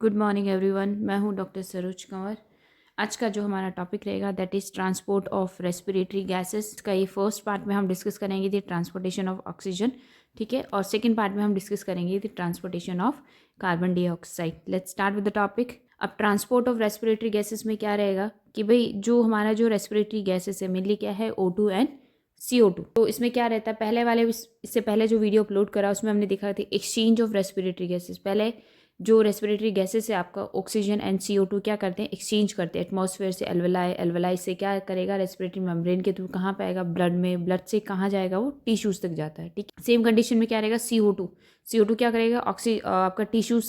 Good morning everyone. मैं हूं doctor Saroj Kanwar. आज का जो हमारा टॉपिक रहेगा that is transport of respiratory gases का ये फर्स्ट पार्ट में हम डिस्कस करेंगे दी ट्रांसपोर्टेशन ऑफ ऑक्सीजन, ठीक है। और सेकंड पार्ट में हम डिस्कस करेंगे the transportation of carbon dioxide. Let's start with the topic. अब ट्रांसपोर्ट ऑफ रेस्पिरेटरी गैसेस में क्या रहेगा कि भाई जो हमारा जो रेस्पिरेटरी गैसेस है मेनली क्या है O2 एंड CO2। तो इसमें क्या रहता है, पहले वाले इससे पहले जो वीडियो अपलोड करा उसमें हमने देखा था एक्सचेंज ऑफ रेस्पिरेटरी गैसेस। पहले जो रेस्पिरेटरी गैसेस है आपका ऑक्सीजन एंड CO2 क्या करते हैं, एक्सचेंज करते हैं एटमॉस्फेयर से एल्वेलाई, एल्वेलाई से क्या करेगा रेस्पिरेटरी मेम्ब्रेन के थ्रू कहाँ पे आएगा, ब्लड में, ब्लड से कहाँ जाएगा वो टिश्यूज तक जाता है, ठीक है। सेम कंडीशन में क्या रहेगा CO2 क्या करेगा आपका टिश्यूज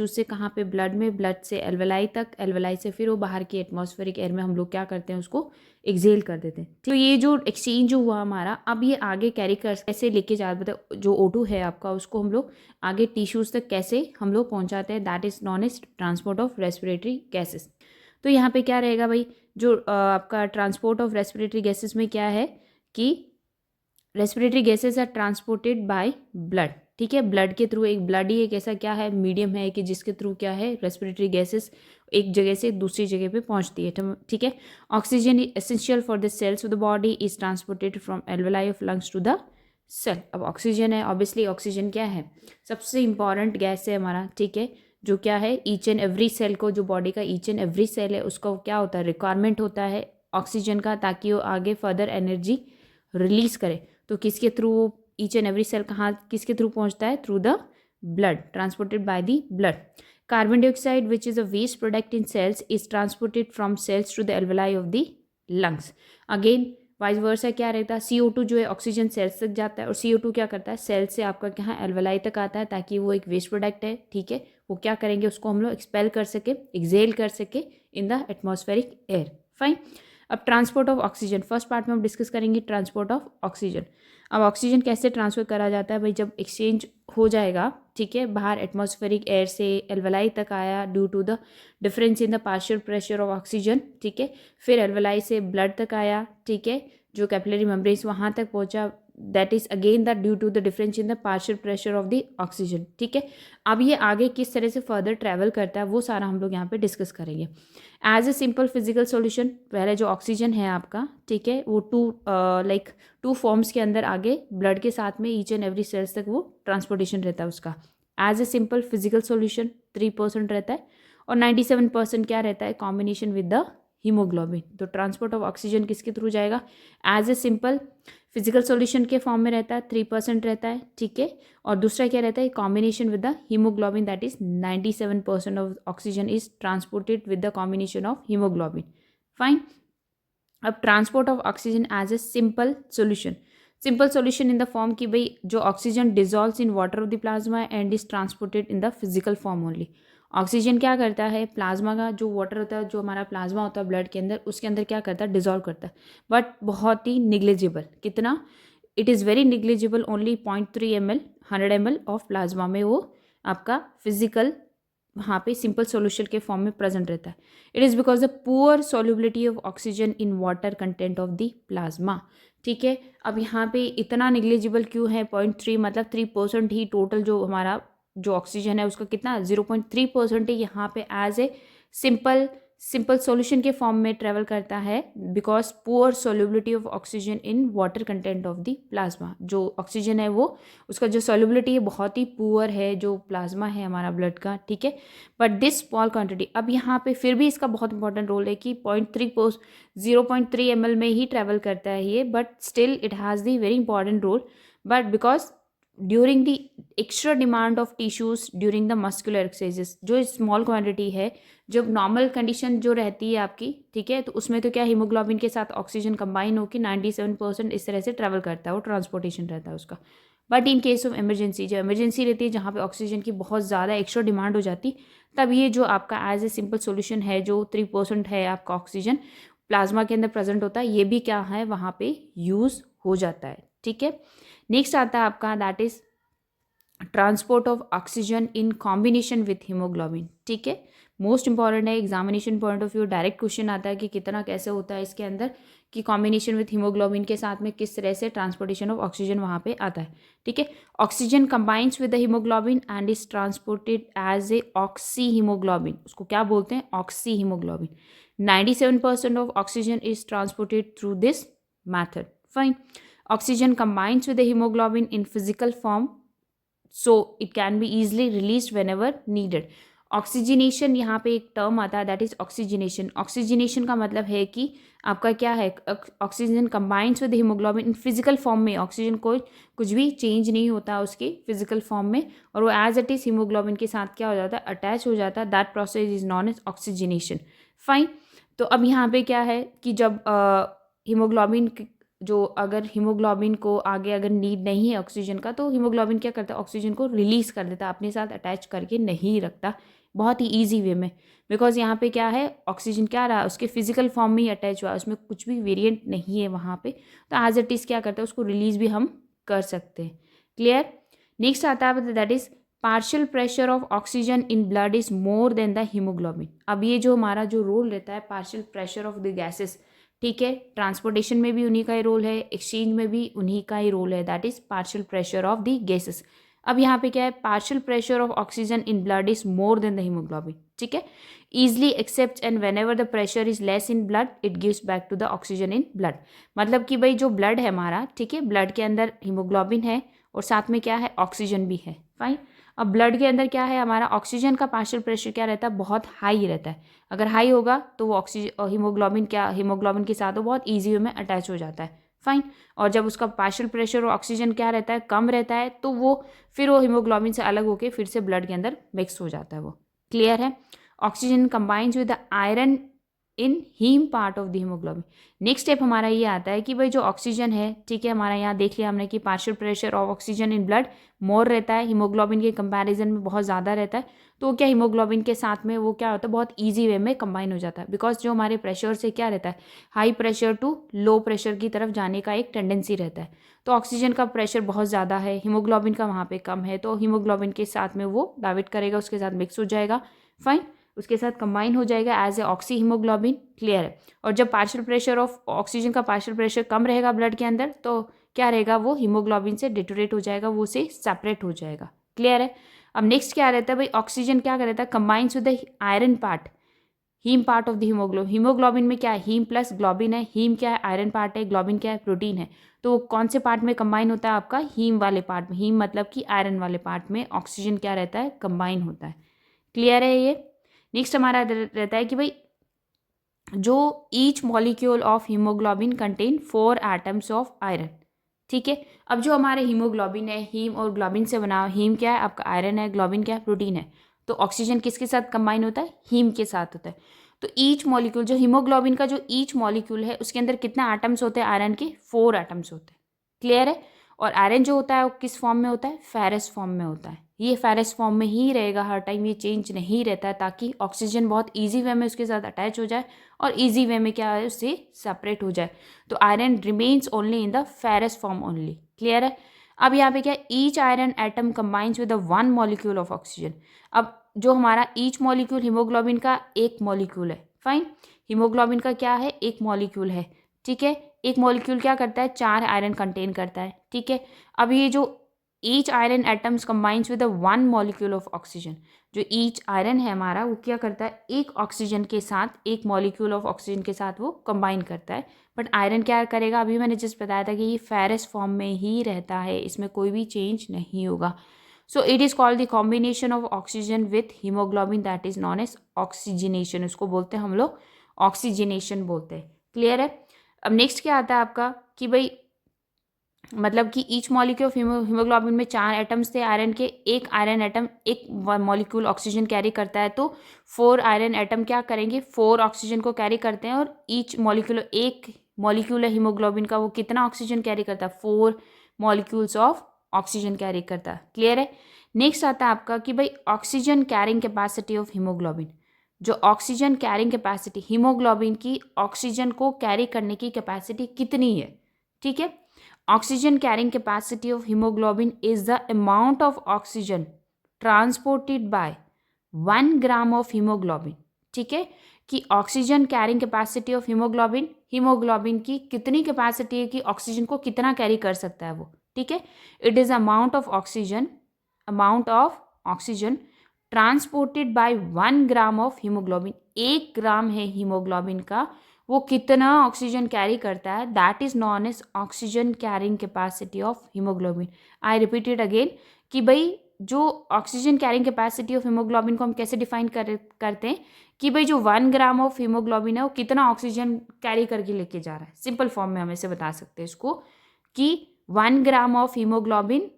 से कहाँ पे, ब्लड में, ब्लड से एल्वेलाई तक, एल्वेलाई से फिर वो बाहर की एटमॉस्फेरिक एयर में हम लोग क्या करते हैं उसको एक्सेल कर देते हैं। तो ये जो एक्सचेंज हुआ हमारा, अब ये आगे कैरी कर कैसे लेके जा मतलब जो O2 है आपका उसको हम लोग आगे टिश्यूज तक कैसे हम लोग पहुंचाते हैं, that is known as transport of respiratory gases. तो यहाँ पे क्या रहेगा भाई, जो आपका ट्रांसपोर्ट ऑफ रेस्पिरेटरी गैसेस में क्या है कि respiratory gases are transported by blood, ठीक है। ब्लड के थ्रू, एक ब्लड ही एक ऐसा क्या है मीडियम है कि जिसके थ्रू क्या है रेस्पिरेटरी गैसेस एक जगह से दूसरी जगह पे पहुंचती है, ठीक है। Oxygen is essential for the cells of the body, is transported from alveoli of lungs to the cell. अब ऑक्सीजन है, ऑब्वियसली ऑक्सीजन क्या है, सबसे इंपॉर्टेंट गैस है हमारा, ठीक है। जो क्या है ईच एंड एवरी सेल को, जो बॉडी का ईच एंड एवरी सेल है उसको क्या होता है, रिक्वायरमेंट होता है ऑक्सीजन का, ताकि वो आगे फर्दर एनर्जी रिलीज करे। तो किसके थ्रू वो ईच एंड एवरी सेल कहाँ किसके थ्रू पहुंचता है, through the blood, transported by the blood. Carbon dioxide which is a waste product in cells is transported from cells to the alveoli of the lungs. Again vice versa क्या रहता है, CO2 जो है oxygen sales तक जाता है और CO2 क्या करता है सेल से आपका क्या है एल्वेलाई तक आता है, ताकि वो एक वेस्ट प्रोडक्ट है, ठीक है। वो क्या करेंगे उसको हम लोग एक्सपेल कर सके, एक्सेल कर सके in the atmospheric air, fine. अब transport of oxygen, first part में हम डिस्कस करेंगे ट्रांसपोर्ट ऑफ ऑक्सीजन। अब ऑक्सीजन कैसे ट्रांसफर करा जाता है भाई, जब एक्सचेंज हो जाएगा, ठीक है, बाहर एटमॉस्फेरिक एयर से एल्वेलाई तक आया due to the difference in the partial pressure of oxygen, ठीक है। फिर एल्वेलाई से ब्लड तक आया, ठीक है, जो कैपिलरी मेम्ब्रेन्स वहाँ तक पहुँचा, that is again that due to the difference in the partial pressure of the oxygen, ठीक है। अब ये आगे किस तरह से फर्दर ट्रैवल करता है वो सारा हम लोग यहाँ पे डिस्कस करेंगे। As a simple physical solution, पहले जो ऑक्सीजन है आपका, ठीक है, वो टू फॉर्म्स के अंदर आगे ब्लड के साथ में ईच एंड एवरी सेल्स तक वो ट्रांसपोर्टेशन रहता है उसका। As a simple physical solution 3% रहता है और 97% क्या रहता है कॉम्बिनेशन विद द हीमोग्लोबिन। तो ट्रांसपोर्ट ऑफ ऑक्सीजन किसके थ्रू जाएगा, as a simple physical solution के फॉर्म में रहता है 3% रहता है, ठीक है। और दूसरा क्या रहता है combination with the hemoglobin, that is 97% of oxygen is transported with the combination of hemoglobin, fine. अब transport of oxygen as a simple solution in the form कि भाई जो oxygen dissolves in water of the plasma and is transported in the physical form only. Oxygen क्या करता है, plasma का जो water होता है, जो हमारा प्लाज्मा होता है ब्लड के अंदर, उसके अंदर क्या करता है डिजॉल्व करता है, बट बहुत ही निग्लिजिबल, कितना, it is very negligible, only 0.3 ml 100 ml of plasma में वो आपका फिजिकल वहाँ पे सिंपल सॉल्यूशन के फॉर्म में प्रेजेंट रहता है। It is because the poor solubility of oxygen in water content of the plasma, ठीक है। अब यहाँ पे इतना निग्लिजिबल क्यों है, 0.3 मतलब 3% ही टोटल जो हमारा जो ऑक्सीजन है उसका कितना 0.3% ही यहाँ पे एज ए सिंपल सॉल्यूशन के फॉर्म में ट्रेवल करता है, because poor solubility of oxygen in water content of the plasma. जो ऑक्सीजन है वो उसका जो सॉल्युबिलिटी है बहुत ही पुअर है, जो प्लाज्मा है हमारा ब्लड का, ठीक है। बट दिस स्मॉल क्वांटिटी, अब यहाँ पे फिर भी इसका बहुत इंपॉर्टेंट रोल है कि 0.3 ml में ही ट्रेवल करता है ये, but still it has the very important role, but because during the extra demand of tissues during the muscular exercises, जो स्मॉल क्वांटिटी है, जब नॉर्मल कंडीशन जो रहती है आपकी, ठीक है, तो उसमें तो क्या हीमोग्लोबिन के साथ ऑक्सीजन कंबाइन होकर 97% इस तरह से ट्रैवल करता है, वो ट्रांसपोर्टेशन रहता है उसका। But in case of emergency, जो इमरजेंसी रहती है जहाँ पे ऑक्सीजन की बहुत ज़्यादा एक्स्ट्रा डिमांड हो जाती, तब ये जो आपका एज ए सिंपल सोल्यूशन है जो 3% है आपका ऑक्सीजन प्लाज्मा के अंदर प्रेजेंट होता है, ये भी क्या है वहाँ पे यूज़ हो जाता है, ठीक है। नेक्स्ट आता है आपका that is transport of oxygen in combination with haemoglobin, ठीक है, मोस्ट इंपॉर्टेंट है, examination point of view direct question आता है कि कितना कैसे होता है इसके अंदर, कि कॉम्बिनेशन विथ हीमोग्लोबिन के साथ में किस तरह से ट्रांसपोर्टेशन ऑफ ऑक्सीजन वहाँ पे आता है, ठीक है। Oxygen combines with the haemoglobin and is transported as a oxyhaemoglobin, उसको क्या बोलते हैं, oxyhaemoglobin. 97% of oxygen is transported through this method. Fine. Oxygen combines with the hemoglobin in physical form, so it can be easily released whenever needed. Oxygenation यहाँ पे एक term आता है, that is oxygenation. Oxygenation का मतलब है कि आपका क्या है, oxygen combines with haemoglobin in physical form में, ऑक्सीजन को कुछ भी चेंज नहीं होता उसके फिजिकल फॉर्म में, और वो एज इट इज हीमोग्लोबिन के साथ क्या हो जाता है, अटैच हो जाता है। That process is known as oxygenation. Fine. तो अब यहाँ पे क्या है कि जब हीमोग्लोबिन जो, अगर हीमोग्लोबिन को आगे अगर नीड नहीं है ऑक्सीजन का, तो हीमोग्लोबिन क्या करता है, ऑक्सीजन को रिलीज़ कर देता है, अपने साथ अटैच करके नहीं रखता, बहुत ही ईजी वे में, बिकॉज यहाँ पे क्या है, ऑक्सीजन क्या रहा, उसके फिजिकल फॉर्म में ही अटैच हुआ, उसमें कुछ भी वेरिएंट नहीं है वहाँ पे, तो एज इट इज़ क्या करता है, उसको रिलीज़ भी हम कर सकते हैं। क्लियर। नेक्स्ट आता है that is partial pressure of oxygen in blood is more than the haemoglobin. अब ये जो हमारा जो रोल रहता है partial pressure of the gases, ठीक है, ट्रांसपोर्टेशन में भी उन्हीं का ही रोल है, एक्सचेंज में भी उन्हीं का ही रोल है, that is partial pressure of the gases. अब यहाँ पे क्या है, partial pressure of oxygen in blood is more than the haemoglobin, ठीक है, easily accept and whenever the pressure is less in blood it gives back to the oxygen in blood. मतलब कि भाई जो ब्लड है हमारा, ठीक है, ब्लड के अंदर हीमोग्लोबिन है और साथ में क्या है, ऑक्सीजन भी है। फाइन। अब ब्लड के अंदर क्या है हमारा, ऑक्सीजन का पार्शियल प्रेशर क्या रहता है, बहुत हाई रहता है। अगर हाई होगा तो वो ऑक्सीजन हीमोग्लोबिन क्या, हीमोग्लोबिन के साथ वो बहुत ईजी वे में अटैच हो जाता है। फाइन। और जब उसका पार्शियल प्रेशर और ऑक्सीजन क्या रहता है, कम रहता है, तो वो फिर वो हीमोग्लोबिन से अलग होकर फिर से ब्लड के अंदर मिक्स हो जाता है वो। क्लियर है। Oxygen combines with the iron in haem part of the haemoglobin. Next step हमारा ये आता है कि भाई जो ऑक्सीजन है, ठीक है, हमारा यहाँ देख लिया हमने कि partial pressure of oxygen in blood more रहता है, हीमोग्लोबिन के कंपैरिजन में बहुत ज़्यादा रहता है, तो क्या हीमोग्लोबिन के साथ में वो क्या होता है, बहुत ईजी वे में कंबाइन हो जाता है, बिकॉज जो हमारे प्रेशर से क्या रहता है, high pressure to low pressure की तरफ जाने का एक टेंडेंसी रहता है। तो ऑक्सीजन का प्रेशर बहुत ज़्यादा है, हीमोग्लोबिन का वहाँ पे कम है, तो हीमोग्लोबिन के साथ में वो डाइवर्ट करेगा, उसके साथ मिक्स हो जाएगा। फाइन। उसके साथ कंबाइन हो जाएगा as a oxyhaemoglobin. Clear है। और जब पार्शियल प्रेशर ऑफ ऑक्सीजन का पार्शियल प्रेशर कम रहेगा ब्लड के अंदर, तो क्या रहेगा, वो हीमोग्लोबिन से डिटोरेट हो जाएगा, वो से सेपरेट हो जाएगा। क्लियर है। अब नेक्स्ट क्या रहता है भाई, ऑक्सीजन क्या रहता है, combines with the iron part, haem part of the haemoglobin. Haemoglobin में क्या है, हीम प्लस ग्लोबिन है, हीम क्या है, आयरन पार्ट है, ग्लोबिन क्या है, प्रोटीन है। तो वो कौन से पार्ट में कंबाइन होता है, आपका हीम वाले पार्ट में, हीम मतलब कि आयरन वाले पार्ट में ऑक्सीजन क्या रहता है, कंबाइन होता है। क्लियर है ये। नेक्स्ट हमारा रहता है कि भाई जो each molecule of haemoglobin contain 4 atoms of iron, ठीक है। अब जो हमारे हीमोग्लोबिन है, हीम और ग्लोबिन से बना, हीम क्या है आपका, आयरन है, ग्लोबिन क्या है, प्रोटीन है। तो ऑक्सीजन किसके साथ कंबाइन होता है, हीम के साथ होता है। तो ईच मॉलिक्यूल, जो हीमोग्लोबिन का जो ईच मॉलिक्यूल है उसके अंदर कितना एटम्स होते हैं, आयरन के 4 एटम्स होते हैं। क्लियर है। और आयरन जो होता है वो किस फॉर्म में होता है, फेरस फॉर्म में होता है। ये फेरस फॉर्म में ही रहेगा हर टाइम, ये चेंज नहीं रहता है, ताकि ऑक्सीजन बहुत ईजी वे में उसके साथ अटैच हो जाए और ईजी वे में क्या है, उससे सेपरेट हो जाए। तो iron remains only in the ferrous form only. Clear है। अब यहाँ पे क्या, each iron atom combines with the 1 molecule of oxygen. अब जो हमारा ईच मॉलिक्यूल हीमोग्लोबिन का एक मॉलिक्यूल है। फाइन। हीमोग्लोबिन का क्या है, एक मॉलिक्यूल है, ठीक है। एक मॉलिक्यूल क्या करता है, 4 आयरन कंटेन करता है, ठीक है। अब ये जो each iron atoms combines with the 1 molecule of oxygen, जो ईच आयरन है हमारा वो क्या करता है, एक ऑक्सीजन के साथ, एक मॉलिक्यूल ऑफ ऑक्सीजन के साथ वो कंबाइन करता है। बट आयरन क्या करेगा, अभी मैंने जस्ट बताया था कि ये फेरस फॉर्म में ही रहता है, इसमें कोई भी चेंज नहीं होगा। So it is called the combination of oxygen with haemoglobin, that is known as oxygenation. उसको बोलते हैं हम लोग ऑक्सीजनेशन बोलते हैं। क्लियर है। अब नेक्स्ट क्या आता है आपका कि भाई मतलब कि ईच मॉलिक्यूल ऑफ हीमोग्लोबिन में 4 एटम्स थे आयरन के, एक आयरन एटम एक मॉलिक्यूल ऑक्सीजन कैरी करता है, तो 4 आयरन एटम क्या करेंगे, 4 ऑक्सीजन को कैरी करते हैं, और ईच मॉलिक्यूल, एक मॉलिक्यूल है हीमोग्लोबिन का, वो कितना ऑक्सीजन कैरी करता है, 4 मॉलिक्यूल्स ऑफ ऑक्सीजन कैरी करता है। क्लियर है। नेक्स्ट आता है आपका कि भाई oxygen carrying capacity of haemoglobin. जो ऑक्सीजन कैरिंग कैपेसिटी, हीमोग्लोबिन की ऑक्सीजन को कैरी करने की कैपेसिटी कितनी है, ठीक है। Oxygen carrying capacity of haemoglobin is the amount of oxygen transported by 1 gram of haemoglobin. ठीक है, कि oxygen carrying capacity of haemoglobin, haemoglobin की कितनी कैपेसिटी है कि ऑक्सीजन को कितना कैरी कर सकता है वो। ठीक है, it is amount of oxygen transported by 1 gram of haemoglobin. 1 gram है हीमोग्लोबिन का, वो कितना ऑक्सीजन कैरी करता है, that is known as oxygen carrying capacity of haemoglobin. I repeat it again कि भाई जो oxygen carrying capacity of haemoglobin को हम कैसे डिफाइन करते हैं कि भाई जो 1 ग्राम ऑफ हीमोग्लोबिन है वो कितना ऑक्सीजन कैरी करके लेके जा रहा है। सिंपल फॉर्म में हम ऐसे बता सकते हैं इसको कि 1 ग्राम ऑफ हीमोग्लोबिन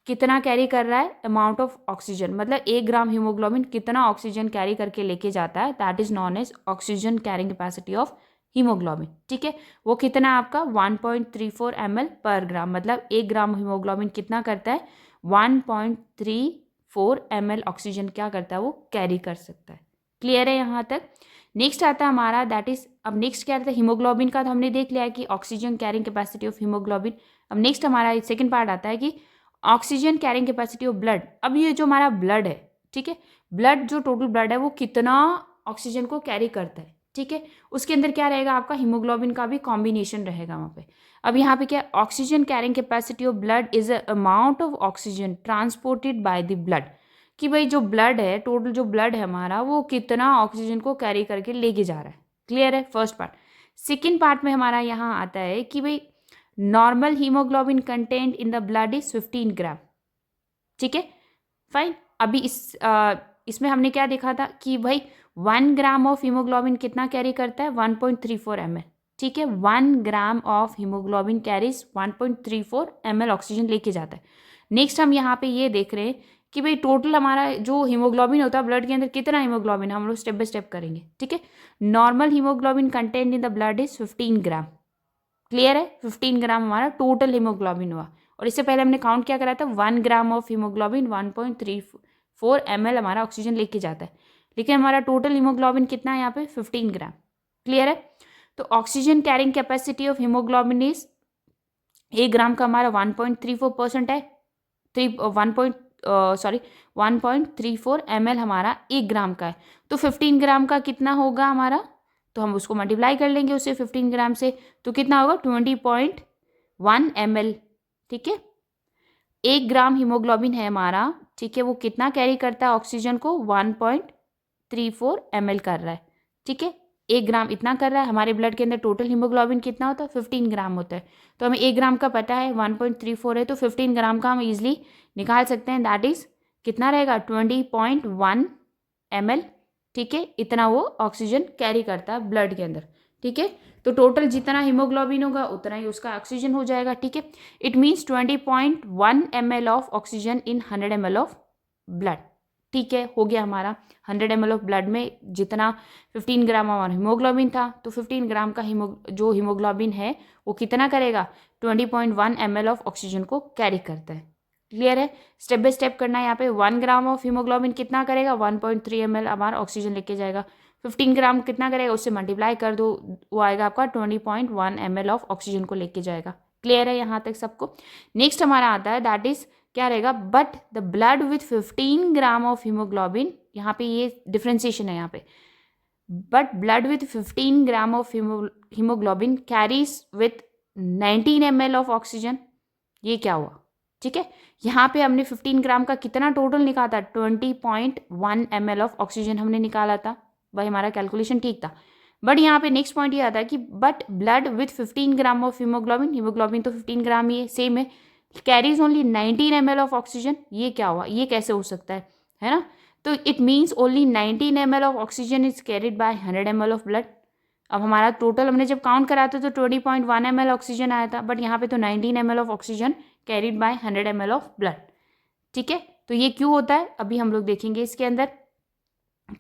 कितना कैरी कर रहा है, अमाउंट ऑफ ऑक्सीजन, मतलब 1 ग्राम हीमोग्लोबिन कितना ऑक्सीजन कैरी करके लेके जाता है, that is known as oxygen carrying capacity of haemoglobin. ठीक है, वो कितना आपका 1.34 ml पर ग्राम, मतलब 1 ग्राम हीमोग्लोबिन कितना करता है, 1.34 ml ऑक्सीजन क्या करता है, वो कैरी कर सकता है। क्लियर है यहाँ तक। नेक्स्ट आता है हमारा, दैट इज, अब नेक्स्ट क्या आता है, हीमोग्लोबिन का तो हमने देख लिया है कि oxygen carrying capacity of haemoglobin. अब नेक्स्ट हमारा सेकंड पार्ट आता है कि oxygen carrying capacity of blood. अब ये जो हमारा ब्लड है, ठीक है, ब्लड जो टोटल ब्लड है वो कितना ऑक्सीजन को कैरी करता है। ठीक है, उसके अंदर क्या रहेगा आपका, हीमोग्लोबिन का भी कॉम्बिनेशन रहेगा वहाँ पे। अब यहाँ पे क्या, oxygen carrying capacity of blood is a amount of oxygen transported by the blood, कि भाई जो ब्लड है, टोटल जो ब्लड है हमारा, वो कितना ऑक्सीजन को कैरी करके लेके जा रहा है। क्लियर है फर्स्ट पार्ट। सेकेंड पार्ट में हमारा यहाँ आता है कि भाई normal haemoglobin content in the blood is 15 ग्राम। ठीक है, फाइन। अभी इसमें हमने क्या देखा था कि भाई 1 ग्राम ऑफ हीमोग्लोबिन कितना कैरी करता है, 1.34 ml। ठीक है, 1 gram of haemoglobin carries 1.34 ml oxygen लेके जाता है। नेक्स्ट हम यहाँ पे ये देख रहे हैं कि भाई टोटल हमारा जो हीमोग्लोबिन होता है ब्लड के अंदर, कितना हीमोग्लोबिन, हम लोग स्टेप बाय स्टेप करेंगे। ठीक है, normal haemoglobin content in the blood is 15 gram. Clear है, 15 ग्राम हमारा टोटल हीमोग्लोबिन हुआ। और इससे पहले हमने काउंट क्या करा था, 1 ग्राम ऑफ हीमोग्लोबिन 1.34 ml हमारा ऑक्सीजन लेके जाता है, लेकिन हमारा टोटल हीमोग्लोबिन कितना है यहाँ पे, 15 ग्राम। क्लियर है, तो oxygen carrying capacity of haemoglobin is 1 ग्राम का हमारा 1.34% है, 1.34 ml हमारा 1 ग्राम का है। तो 15 ग्राम का कितना होगा हमारा, तो हम उसको मल्टीप्लाई कर लेंगे उससे 15 ग्राम से, तो कितना होगा 20.1 ml। ठीक है, 1 ग्राम हीमोग्लोबिन है हमारा, ठीक है, वो कितना कैरी करता है ऑक्सीजन को, 1.34 ml कर रहा है। ठीक है, 1 ग्राम इतना कर रहा है। हमारे ब्लड के अंदर टोटल हीमोग्लोबिन कितना होता है, 15 ग्राम होता है। तो हमें 1 ग्राम का पता है 1.34 है, तो 15 ग्राम का हम इजिली निकाल सकते हैं, दैट इज कितना रहेगा, 20.1 ml। ठीक है, इतना वो ऑक्सीजन कैरी करता है ब्लड के अंदर। ठीक है, तो टोटल जितना हीमोग्लोबिन होगा उतना ही उसका ऑक्सीजन हो जाएगा। ठीक है, it means 20.1 ml of oxygen in 100 ml of blood. ठीक है, हो गया हमारा 100 ml ऑफ ब्लड में जितना 15 ग्राम हमारा हीमोग्लोबिन था, तो 15 ग्राम का जो हीमोग्लोबिन है वो कितना करेगा, 20.1 ml ऑफ ऑक्सीजन को कैरी करता है। क्लियर है, स्टेप बाय स्टेप करना है। यहाँ पे 1 ग्राम ऑफ हीमोग्लोबिन कितना करेगा, 1.3 ml हमारा ऑक्सीजन लेके जाएगा। 15 ग्राम कितना करेगा, उससे मल्टीप्लाई कर दो, वो आएगा आपका 20.1 ml ऑफ ऑक्सीजन को लेके जाएगा। क्लियर है यहाँ तक सबको। नेक्स्ट हमारा आता है, दैट इज क्या रहेगा, but the blood with 15 gram of haemoglobin, यहाँ पे ये डिफ्रेंसिएशन है यहाँ पे, but blood with 15 gram of haemoglobin carries with 19 ml of oxygen. ये क्या हुआ, ठीक है, यहाँ पे हमने 15 ग्राम का कितना टोटल निकाला था, 20.1 ml ऑफ ऑक्सीजन हमने निकाला था, भाई हमारा कैलकुलेशन ठीक था। बट यहाँ पे नेक्स्ट पॉइंट ये आता है कि but blood with 15 gram of haemoglobin, haemoglobin तो 15 ग्राम ही सेम है, carries only 19 ml of oxygen. ये क्या हुआ, ये कैसे हो सकता है ना, तो it means only 19 ml of oxygen is carried by 100 ml of blood. अब हमारा टोटल हमने जब काउंट करा था तो 20.1 ml ऑक्सीजन आया था, बट यहाँ पे तो 19 ml of oxygen carried by 100 ml of blood. ठीक है, तो ये क्यों होता है, अभी हम लोग देखेंगे इसके अंदर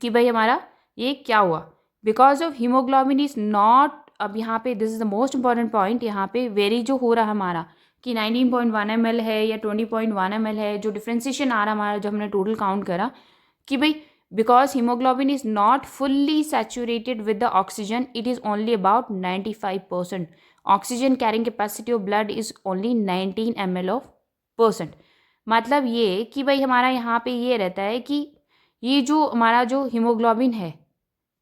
कि भाई हमारा ये क्या हुआ, because of haemoglobin is not, अब यहाँ पे this is the most important point, यहाँ पे वेरी जो हो रहा है हमारा कि 19.1 ml है या 20.1 ml है, जो डिफ्रेंसिएशन आ रहा है हमारा जब हमने टोटल काउंट करा कि भाई because haemoglobin is not fully saturated with the oxygen, it is only about 95%। Oxygen carrying capacity of blood is only 19 ml/%। मतलब ये कि भाई हमारा यहाँ पे ये रहता है कि ये जो हमारा जो हीमोग्लोबिन है,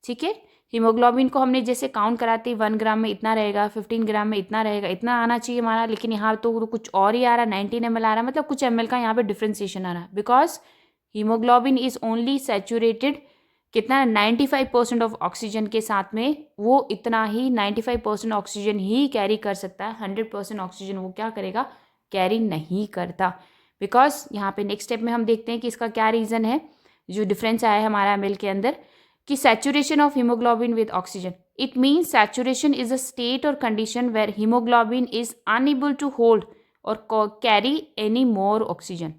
ठीक है, हीमोग्लोबिन को हमने जैसे काउंट कराते 1 ग्राम में इतना रहेगा, 15 ग्राम में इतना रहेगा, इतना आना चाहिए हमारा, लेकिन यहाँ तो कुछ और ही आ रहा है, 19 ml आ रहा है, मतलब कुछ ml का यहाँ पे डिफ्रेंसिएशन आ रहा है, because haemoglobin is only saturated कितना 95% ऑफ ऑक्सीजन के साथ में, वो इतना ही 95% ऑक्सीजन ही कैरी कर सकता है, 100% ऑक्सीजन वो क्या करेगा, कैरी नहीं करता। बिकॉज यहाँ पे नेक्स्ट स्टेप में हम देखते हैं कि इसका क्या रीज़न है, जो डिफरेंस आया है हमारा एमएल के अंदर, कि saturation of hemoglobin with oxygen, it means saturation is a state और condition where hemoglobin is unable to hold और कैरी एनी मोर ऑक्सीजन।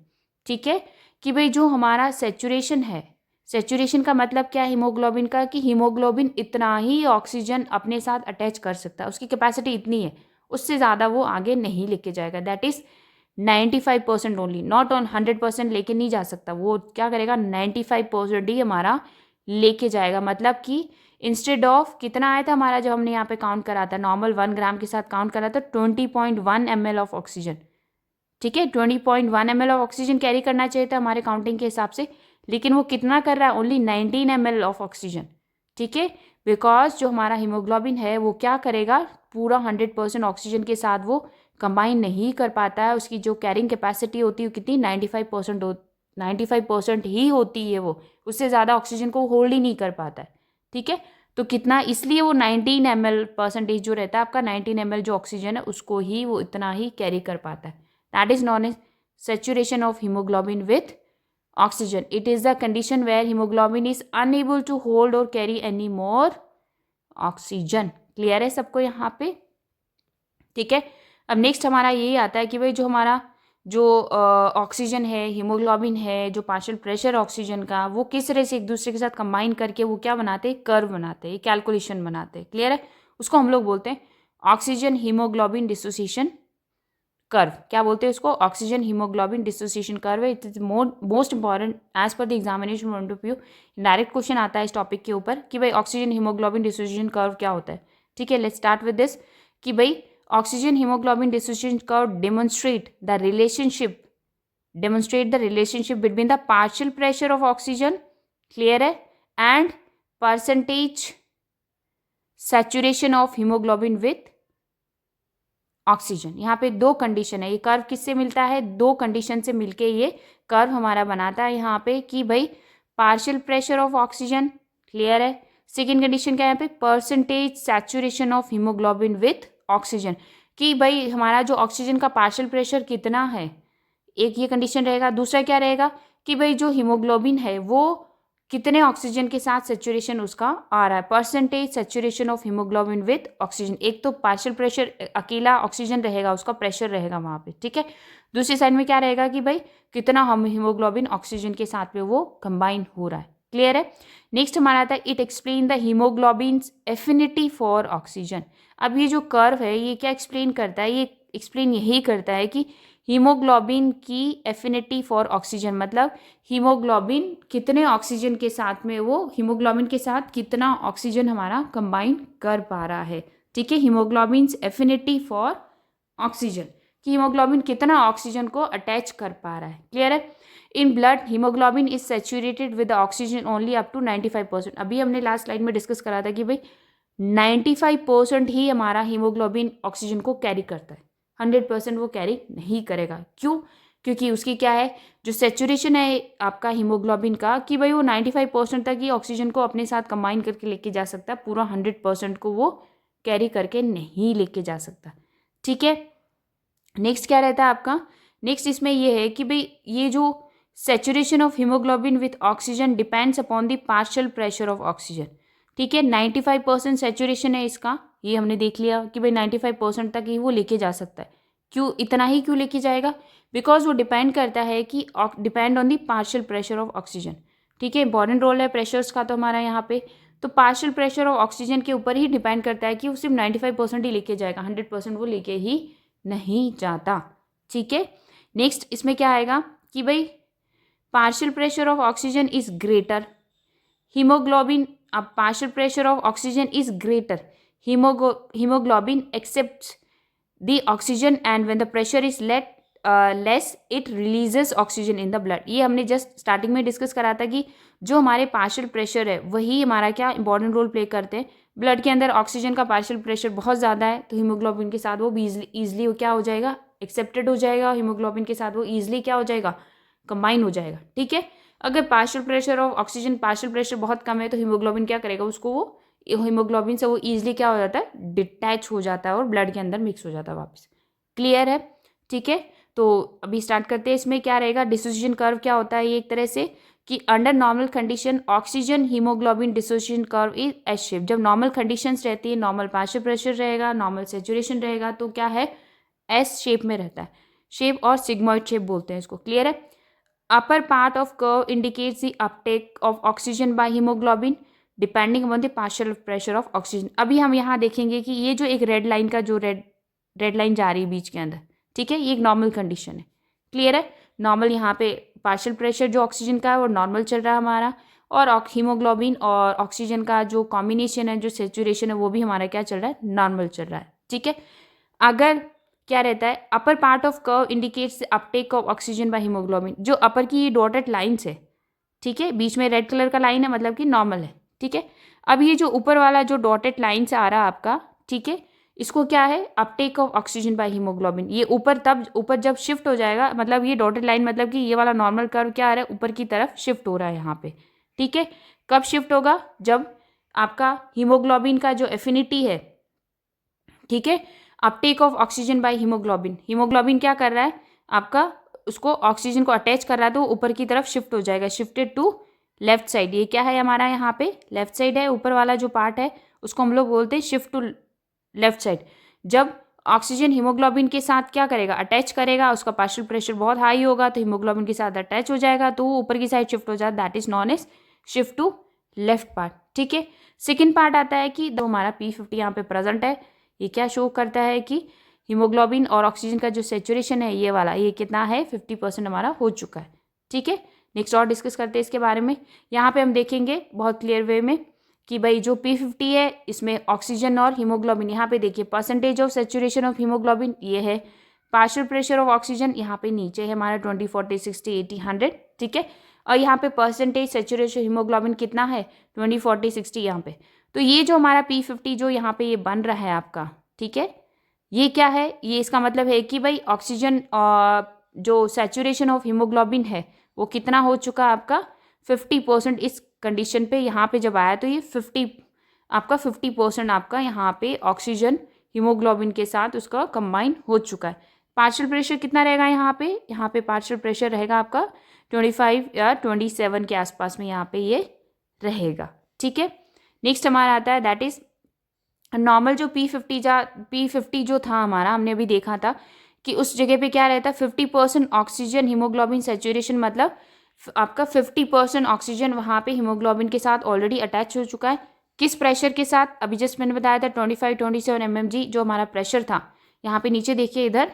ठीक है, कि भाई जो हमारा सैचुरेशन है, सैचुरेशन का मतलब क्या है हीमोग्लोबिन का, कि हीमोग्लोबिन इतना ही ऑक्सीजन अपने साथ अटैच कर सकता है, उसकी कैपेसिटी इतनी है, उससे ज़्यादा वो आगे नहीं लेके जाएगा, that is 95% only, not on 100% लेके नहीं जा सकता, वो क्या करेगा 95% ही हमारा लेके जाएगा। मतलब कि इंस्टेड ऑफ कितना आया था हमारा, जब हमने यहाँ पे काउंट करा था नॉर्मल 1 ग्राम के साथ काउंट करा था 20.1 ml ऑफ ऑक्सीजन, ठीक है, 20.1 ml ऑफ ऑक्सीजन कैरी करना चाहिए था हमारे काउंटिंग के हिसाब से, लेकिन वो कितना कर रहा है, ओनली 19 ml ऑफ ऑक्सीजन। ठीक है, बिकॉज जो हमारा हीमोग्लोबिन है वो क्या करेगा, पूरा 100% ऑक्सीजन के साथ वो कंबाइन नहीं कर पाता है, उसकी जो कैरिंग कैपेसिटी होती है वो कितनी 95% ही होती है, वो उससे ज़्यादा ऑक्सीजन को होल्ड ही नहीं कर पाता है। ठीक है, तो कितना, इसलिए वो 19 ml% जो रहता है आपका, 19 ml जो ऑक्सीजन है उसको ही वो इतना ही कैरी कर पाता है, that is known as saturation of hemoglobin with oxygen. It is the condition where hemoglobin is unable to hold or carry any more oxygen. Clear है सबको यहाँ पे? ठीक है, अब नेक्स्ट हमारा यही आता है कि भाई जो हमारा जो ऑक्सीजन है, हीमोग्लोबिन है, जो पार्शियल प्रेशर ऑक्सीजन का, वो किस तरह से एक दूसरे के साथ कंबाइन करके वो क्या बनाते हैं, कर्व बनाते हैं, कैलकुलेशन बनाते हैं। क्लियर है, उसको हम लोग बोलते हैं ऑक्सीजन हीमोग्लोबिन डिसोसिएशन कर्व। क्या बोलते हैं उसको, ऑक्सीजन हीमोग्लोबिन डिसोसिएशन कर्व है। It is most important as per the examination point of view, direct question आता है इस टॉपिक के ऊपर कि भाई ऑक्सीजन हीमोग्लोबिन डिसोसिएशन कर्व क्या होता है। ठीक है, लेट्स स्टार्ट विद दिस कि भाई oxygen haemoglobin dissociation curve demonstrate the relationship between the partial pressure of oxygen, clear है, and percentage saturation of hemoglobin with oxygen. यहाँ पे दो कंडीशन है, ये कर्व किससे मिलता है, दो कंडीशन से मिलके ये कर्व हमारा बनाता है यहाँ पे कि भाई partial pressure of oxygen, clear है, सेकेंड कंडीशन क्या है यहाँ पे, percentage saturation of hemoglobin with oxygen, कि भाई हमारा जो ऑक्सीजन का पार्शियल प्रेशर कितना है, एक ये कंडीशन रहेगा। दूसरा क्या रहेगा कि भाई जो हीमोग्लोबिन है वो कितने ऑक्सीजन के साथ सेचुरेशन उसका आ रहा है, percentage saturation of hemoglobin with oxygen. एक तो पार्शियल प्रेशर अकेला ऑक्सीजन रहेगा, उसका प्रेशर रहेगा वहाँ पे, ठीक है। दूसरी साइड में क्या रहेगा कि भाई कितना हम हीमोग्लोबिन ऑक्सीजन के साथ में वो कंबाइन हो रहा है, क्लियर है। नेक्स्ट हमारा आता है it explain the hemoglobin's affinity for oxygen. अब ये जो कर्व है ये क्या एक्सप्लेन करता है, ये एक्सप्लेन यही करता है कि हीमोग्लोबिन की एफिनिटी फॉर ऑक्सीजन, मतलब हीमोग्लोबिन कितने ऑक्सीजन के साथ में, वो हीमोग्लोबिन के साथ कितना ऑक्सीजन हमारा कंबाइन कर पा रहा है। ठीक है, हीमोग्लोबिन एफिनिटी फॉर ऑक्सीजन, कि हीमोग्लोबिन कितना ऑक्सीजन को अटैच कर पा रहा है, क्लियर है। In blood haemoglobin is saturated with oxygen only up to 95%। अभी हमने लास्ट स्लाइड में डिस्कस करा था कि भाई 95% ही हमारा हीमोग्लोबिन ऑक्सीजन को कैरी करता है, 100% वो कैरी नहीं करेगा। क्यों? क्योंकि उसकी क्या है, जो सेचुरेशन है आपका हीमोग्लोबिन का, कि भाई वो 95% तक ही ऑक्सीजन को अपने साथ कंबाइन करके लेके जा सकता है, पूरा 100% को वो कैरी करके नहीं लेके जा सकता। ठीक है, नेक्स्ट क्या रहता है आपका, नेक्स्ट इसमें ये है कि भाई ये जो saturation of hemoglobin with oxygen depends upon the partial pressure of oxygen. ठीक है, 95% सेचुरेशन है इसका, ये हमने देख लिया कि भाई 95% तक ही वो लेके जा सकता है। क्यों, इतना ही क्यों लेके जाएगा, बिकॉज वो डिपेंड करता है कि depend on the partial pressure of oxygen. ठीक है, इंपॉर्टेंट रोल है प्रेशर्स का तो हमारा यहाँ पे, तो पार्शियल प्रेशर ऑफ ऑक्सीजन के ऊपर ही डिपेंड करता है कि वो सिर्फ 95% ही लेके जाएगा, 100% वो लेके ही नहीं जाता। ठीक है, नेक्स्ट इसमें क्या आएगा कि भाई partial pressure of oxygen is greater, hemoglobin, अब partial pressure of oxygen is greater, hemoglobin accepts the oxygen and when the pressure is less it releases oxygen in the blood. ये हमने जस्ट स्टार्टिंग में discuss करा था कि जो हमारे partial pressure है वही हमारा क्या इंपॉर्टेंट रोल प्ले करते हैं. ब्लड के अंदर ऑक्सीजन का पार्शियल प्रेशर बहुत ज़्यादा है तो हीमोग्लोबिन के साथ वो भी ईजिली क्या हो जाएगा, एक्सेप्टेड हो जाएगा. हीमोग्लोबिन के साथ वो ईजिली क्या हो जाएगा, कंबाइन हो जाएगा. ठीक है. अगर partial pressure of oxygen partial pressure बहुत कम है तो हीमोग्लोबिन क्या करेगा, उसको वो हीमोग्लोबिन से वो ईजिली क्या हो जाता है, डिटैच हो जाता है और ब्लड के अंदर मिक्स हो जाता है वापस. क्लियर है. ठीक है. तो अभी स्टार्ट करते हैं. इसमें क्या रहेगा, डिसोसिएशन कर्व क्या होता है ये एक तरह से कि under normal condition oxygen haemoglobin dissociation curve is S shape. जब नॉर्मल कंडीशंस रहती है, नॉर्मल पार्शियल प्रेशर रहेगा, नॉर्मल सेचुरेशन रहेगा तो क्या है, एस शेप में रहता है. शेप और सिग्मॉइड शेप बोलते हैं इसको. क्लियर है. Upper part of curve indicates the Uptake of oxygen by haemoglobin depending upon the partial pressure of oxygen. अभी हम यहाँ देखेंगे कि ये जो एक रेड लाइन का जो रेड लाइन जा रही है बीच के अंदर, ठीक है, ये एक नॉर्मल कंडीशन है. क्लियर है. नॉर्मल यहाँ पे पार्शियल प्रेशर जो ऑक्सीजन का है वो नॉर्मल चल रहा है हमारा, और हीमोग्लोबिन और ऑक्सीजन का जो कॉम्बिनेशन है, जो सेचुरेशन है, वो भी हमारा क्या चल रहा है, नॉर्मल चल रहा है. ठीक है. अगर क्या रहता है, upper part of curve indicates Uptake of oxygen by haemoglobin. जो अपर की ये डॉटेड लाइन्स है, ठीक है, बीच में रेड कलर का लाइन है, मतलब कि नॉर्मल है. ठीक है. अब ये जो ऊपर वाला जो डॉटेड लाइन से आ रहा है आपका, ठीक है, इसको क्या है, Uptake of oxygen by haemoglobin. ये ऊपर जब शिफ्ट हो जाएगा, मतलब ये डॉटेड लाइन मतलब कि ये वाला नॉर्मल कर्व क्या आ रहा है, ऊपर की तरफ शिफ्ट हो रहा है यहाँ पे. ठीक है. कब शिफ्ट होगा, जब आपका हीमोग्लोबिन का जो एफिनिटी है, ठीक है, Uptake of oxygen by haemoglobin, haemoglobin क्या कर रहा है आपका, उसको ऑक्सीजन को अटैच कर रहा है तो ऊपर की तरफ शिफ्ट हो जाएगा, शिफ्टेड टू लेफ्ट साइड. ये क्या है हमारा, यहाँ पे लेफ्ट साइड है. ऊपर वाला जो पार्ट है उसको हम लोग बोलते हैं शिफ्ट टू लेफ्ट साइड. जब ऑक्सीजन हीमोग्लोबिन के साथ क्या करेगा, अटैच करेगा, उसका पार्शियल प्रेशर बहुत हाई होगा तो हीमोग्लोबिन के साथ अटैच हो जाएगा तो वो ऊपर की साइड शिफ्ट हो जाता है. That is known as shift to left part. ठीक है. सेकेंड पार्ट आता है कि जो हमारा P50 यहाँ पे प्रेजेंट है, ये क्या शो करता है कि हीमोग्लोबिन और ऑक्सीजन का जो सेचुरेशन है ये वाला, ये कितना है, 50% हमारा हो चुका है. ठीक है. नेक्स्ट और डिस्कस करते हैं इसके बारे में. यहाँ पे हम देखेंगे बहुत क्लियर वे में कि भाई जो P50 है इसमें ऑक्सीजन और हीमोग्लोबिन, यहाँ पे देखिए percentage of saturation of haemoglobin ये है, पार्शियल प्रेशर ऑफ ऑक्सीजन यहाँ पे नीचे है हमारा 20, 40, 60, 80, 100. ठीक है. और यहाँ पे परसेंटेज सेचुरेशन हीमोग्लोबिन कितना है, 20, 40, 60 यहाँ पे. तो ये जो हमारा P50 जो यहाँ पे ये बन रहा है आपका, ठीक है, ये क्या है, ये इसका मतलब है कि भाई ऑक्सीजन जो सेचुरेशन ऑफ हीमोग्लोबिन है वो कितना हो चुका है आपका, 50%. इस कंडीशन पे यहाँ पे जब आया तो ये 50% आपका यहाँ पे ऑक्सीजन हीमोग्लोबिन के साथ उसका कंबाइन हो चुका है. पार्शियल प्रेशर कितना रहेगा यहाँ पे पार्शियल प्रेशर रहेगा आपका 25 या 27 के आसपास में यहाँ पे ये रहेगा. ठीक है. नेक्स्ट हमारा आता है दैट इज नॉर्मल जो P50 जो था हमारा, हमने अभी देखा था कि उस जगह पे क्या रहता है, 50% ऑक्सीजन हीमोग्लोबिन सेचुरेशन, मतलब आपका 50% ऑक्सीजन वहाँ पे हीमोग्लोबिन के साथ ऑलरेडी अटैच हो चुका है. किस प्रेशर के साथ, अभी जस्ट मैंने बताया था 25-27 mmg जो हमारा प्रेशर था. यहाँ पे नीचे देखिए इधर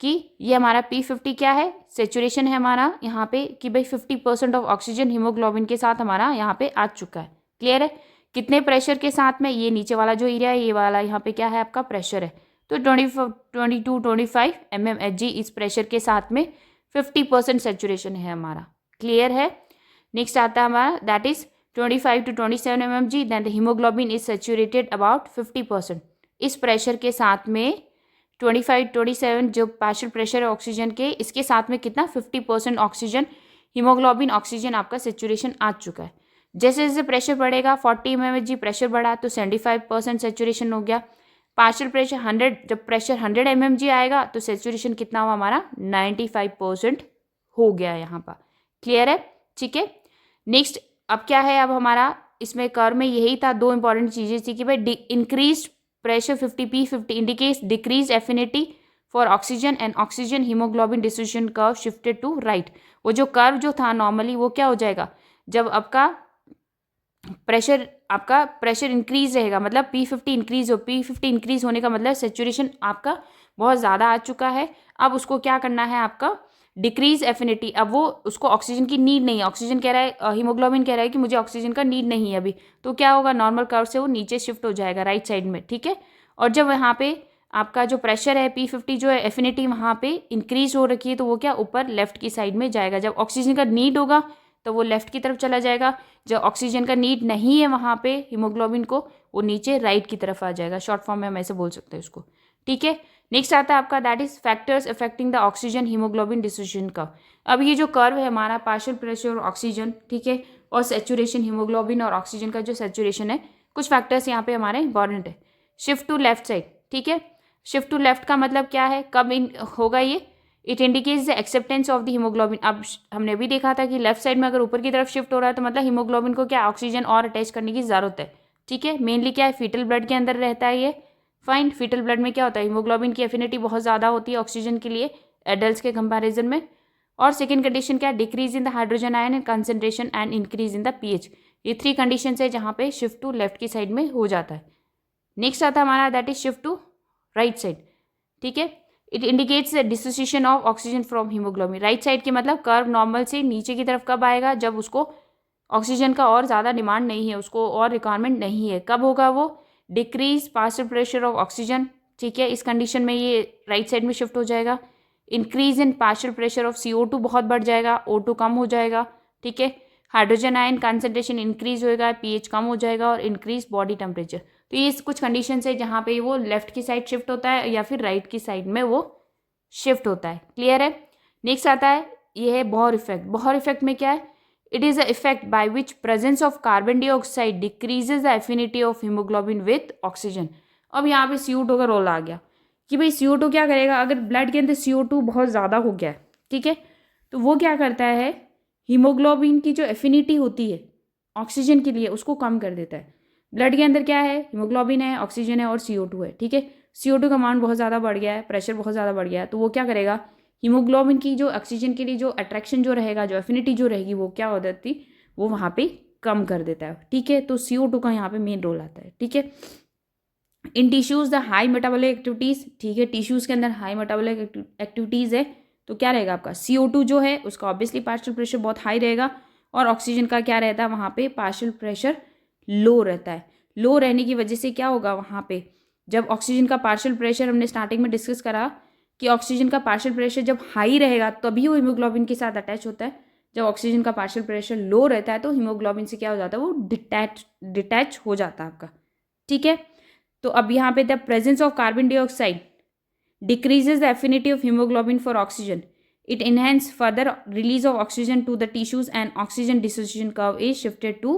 कि ये हमारा P50 क्या है, सेचुरेशन है हमारा यहाँ पे कि भाई 50% ऑफ ऑक्सीजन हीमोग्लोबिन के साथ हमारा यहाँ पे आ चुका है. क्लियर है. कितने प्रेशर के साथ में, ये नीचे वाला जो एरिया है ये वाला यहाँ पे क्या है आपका प्रेशर है, तो 22-25 mmHg इस प्रेशर के साथ में 50% सेचुरेशन है हमारा. क्लियर है. नेक्स्ट आता है हमारा that is 25-27 mmHg. Then the haemoglobin is saturated about 50%. इस प्रेशर के साथ में 25-27 जो पार्शियल प्रेशर है ऑक्सीजन के, इसके साथ में कितना 50% ऑक्सीजन हीमोग्लोबिन ऑक्सीजन आपका सेचुरेशन आ चुका है. जैसे जैसे प्रेशर बढ़ेगा 40 mmHg प्रेशर बढ़ा तो 75% सेचुरेशन हो गया. पार्शियल प्रेशर 100, जब प्रेशर 100 mmHg आएगा तो सेचुरेशन कितना हुआ हमारा 95% हो गया यहाँ पर. क्लियर है. ठीक है. नेक्स्ट अब क्या है, अब हमारा इसमें कर्व में यही था, दो इंपॉर्टेंट चीज़ें थी कि भाई increase pressure 50 P50 indicates decrease affinity for oxygen and oxygen haemoglobin distribution curve shifted to right. वो जो कर्व जो था नॉर्मली वो क्या हो जाएगा, जब आपका प्रेशर इंक्रीज रहेगा, मतलब P50 इंक्रीज होने का मतलब सेचुरेशन आपका बहुत ज़्यादा आ चुका है. अब उसको क्या करना है आपका डिक्रीज एफिनिटी, अब वो उसको ऑक्सीजन की नीड नहीं है, ऑक्सीजन कह रहा है, हीमोग्लोबिन कह रहा है कि मुझे ऑक्सीजन का नीड नहीं है अभी, तो क्या होगा, नॉर्मल कर्व से वो नीचे शिफ्ट हो जाएगा राइट साइड में, ठीक है। और जब यहाँ पे आपका जो प्रेशर है P50 जो है एफिनिटी वहाँ पे इंक्रीज हो रखी है, तो वो क्या ऊपर लेफ्ट की साइड में जाएगा। जब ऑक्सीजन का नीड होगा तो वो लेफ्ट की तरफ चला जाएगा, जब ऑक्सीजन का नीड नहीं है वहाँ पे हीमोग्लोबिन को, वो नीचे राइट की तरफ आ जाएगा। शॉर्ट फॉर्म में हम ऐसे बोल सकते हैं उसको, ठीक है। नेक्स्ट आता है आपका that is factors affecting the oxygen haemoglobin distribution का। अब ये जो कर्व है हमारा पार्शियल प्रेशर और ऑक्सीजन, ठीक है, और सेचुरेशन हीमोग्लोबिन और ऑक्सीजन का जो सेचुरेशन है, कुछ फैक्टर्स यहाँ पे हमारे इंपॉर्टेंट है। शिफ्ट टू लेफ्ट साइड, ठीक है, शिफ्ट टू लेफ्ट का मतलब क्या है, कब इन होगा ये, it indicates the acceptance of the haemoglobin. अब हमने भी देखा था कि लेफ्ट साइड में अगर ऊपर की तरफ शिफ्ट हो रहा है तो मतलब हीमोग्लोबिन को क्या ऑक्सीजन और अटैच करने की जरूरत है, ठीक है। मेनली क्या है, फीटल ब्लड के अंदर रहता है ये, फाइन। फीटल ब्लड में क्या होता है, हीमोग्लोबिन की एफिनिटी बहुत ज़्यादा होती है ऑक्सीजन के लिए एडल्ट्स के कंपैरिजन में। और सेकेंड कंडीशन क्या है, decrease in the hydrogen ion and concentration and increase in the pH. ये 3 कंडीशन है जहाँ पे शिफ्ट टू लेफ्ट की साइड में हो जाता है। नेक्स्ट आता है हमारा that is shift to right side, ठीक है। It indicates the dissociation of oxygen from haemoglobin. Right side के मतलब कर्व नॉर्मल से नीचे की तरफ कब आएगा, जब उसको ऑक्सीजन का और ज़्यादा डिमांड नहीं है, उसको और रिक्वायरमेंट नहीं है, कब होगा वो, decrease partial pressure of oxygen, ठीक है, इस कंडीशन में ये राइट साइड में शिफ्ट हो जाएगा। Increase in partial pressure of CO2 बहुत बढ़ जाएगा, O2 कम हो जाएगा, ठीक है। हाइड्रोजन आयन कंसंट्रेशन इंक्रीज होएगा, pH कम हो जाएगा और इंक्रीज बॉडी टेम्परेचर। तो ये कुछ कंडीशन है जहाँ पे वो लेफ्ट की साइड शिफ्ट होता है या फिर राइट की साइड में वो शिफ्ट होता है, क्लियर है। नेक्स्ट आता है ये है बोहर इफेक्ट। बोहर इफेक्ट में क्या है, it is a effect by which presence of carbon dioxide decreases the affinity of hemoglobin with oxygen. अब यहाँ पे CO2 का रोल आ गया कि भाई CO2 क्या करेगा, अगर ब्लड के अंदर CO2 बहुत ज़्यादा हो गया है, ठीक है, तो वो क्या करता है, हीमोग्लोबिन की जो एफिनिटी होती है ऑक्सीजन के लिए उसको कम कर देता है। ब्लड के अंदर क्या है, हीमोग्लोबिन है, ऑक्सीजन है और CO2 है, ठीक है। CO2 का अमाउंट बहुत ज़्यादा बढ़ गया है, प्रेशर बहुत ज़्यादा बढ़ गया है, तो वो क्या करेगा, हीमोग्लोबिन की जो ऑक्सीजन के लिए जो अट्रैक्शन जो रहेगा, जो एफिनिटी जो रहेगी, वो क्या हो जाती, वो वहाँ पे कम कर देता है, ठीक है। तो CO2 का यहाँ पे मेन रोल आता है, ठीक है। In tissues the high metabolic activities, ठीक है, टिश्यूज़ के अंदर हाई मेटाबॉलिक एक्टिविटीज़ है, तो क्या रहेगा आपका CO2 जो है उसका ऑब्वियसली पार्शियल प्रेशर बहुत हाई रहेगा और ऑक्सीजन का क्या रहता है वहाँ पे पार्शियल प्रेशर लो रहता है। लो रहने की वजह से क्या होगा वहाँ पे, जब ऑक्सीजन का पार्शियल प्रेशर हमने स्टार्टिंग में डिस्कस करा कि ऑक्सीजन का पार्शियल प्रेशर जब हाई रहेगा तभी वो हीमोग्लोबिन के साथ अटैच होता है। जब ऑक्सीजन का पार्शियल प्रेशर लो रहता है तो हीमोग्लोबिन से क्या हो जाता है, वो डिटैच हो जाता है आपका, ठीक है। तो अब यहाँ पे the presence of carbon dioxide decreases the affinity of hemoglobin for oxygen. It enhances further release of oxygen to the tissues and oxygen dissociation curve is shifted to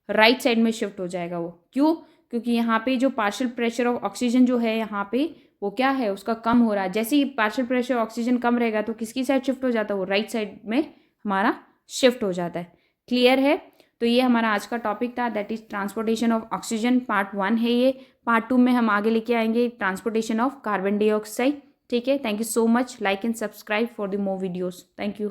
right side में shift हो जाएगा वो। क्यों, क्योंकि यहाँ पे जो partial pressure of oxygen जो है यहाँ पे वो क्या है उसका कम हो रहा है। जैसे ही पार्शियल प्रेशर ऑक्सीजन कम रहेगा तो किसकी साइड शिफ्ट हो जाता है, वो राइट साइड में हमारा शिफ्ट हो जाता है, क्लियर है। तो ये हमारा आज का टॉपिक था, that is transportation of oxygen, part 1 है ये। पार्ट 2 में हम आगे लेके आएंगे ट्रांसपोर्टेशन ऑफ कार्बन डाइऑक्साइड, ठीक है। Thank you so much, like and subscribe for the more videos, thank you.